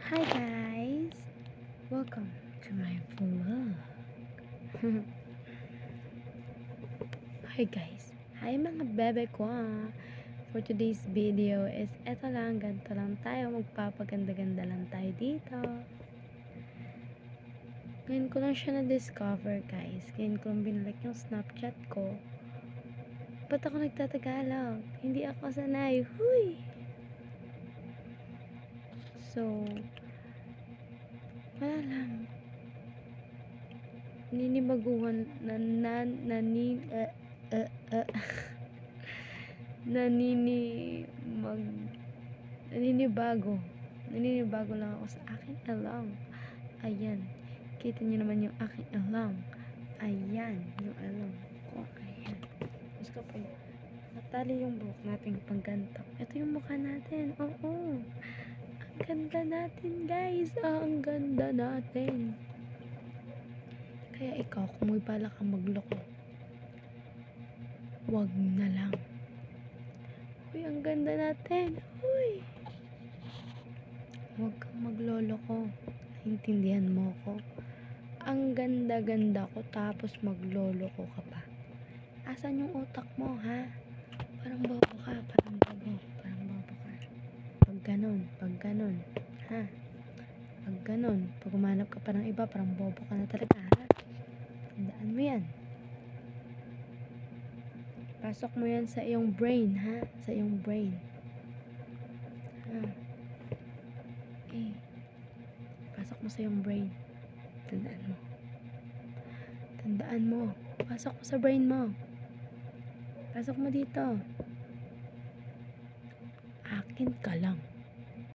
Hi guys! Welcome to my vlog. Hi guys! Hi mga bebe ko For today's video is eto lang, ganito lang tayo. Magpapaganda-ganda lang tayo dito. Ngayon ko lang siya na-discover guys. Ngayon ko lang binalik yung Snapchat ko. Ba't ako nagtatagalog? Hindi ako sanay. Huy! So, wala lang. Naninibaguhan naninibago lang ako sa aking alam. Ayan, kita niyo naman yung aking alam. Ayan, yung alam ko. Ayan, gusto ko natali yung buhok natin pang ganito. Ito yung mukha natin. Oo, ang ganda natin guys. Ang ganda natin. Kaya ikaw, kung may bala kang magloko, wag na lang. Uy, ang ganda natin. Uy, wag kang magloloko. Naintindihan mo ko? Ang ganda-ganda ko, tapos magloloko ka pa. Asan yung utak mo, ha? Parang bobo ka. Parang bobo ka. Pag ganon, ha? Pag ganon, pag umanap ka pa ng iba, parang bobo ka na talaga, ha? Tandaan mo yan. Pasok mo yan sa iyong brain, ha? Sa iyong brain. Ha? Pasok mo sa iyong brain. Tandaan mo. Tandaan mo. Pasok mo sa brain mo. Pasok mo dito. Akin ka lang.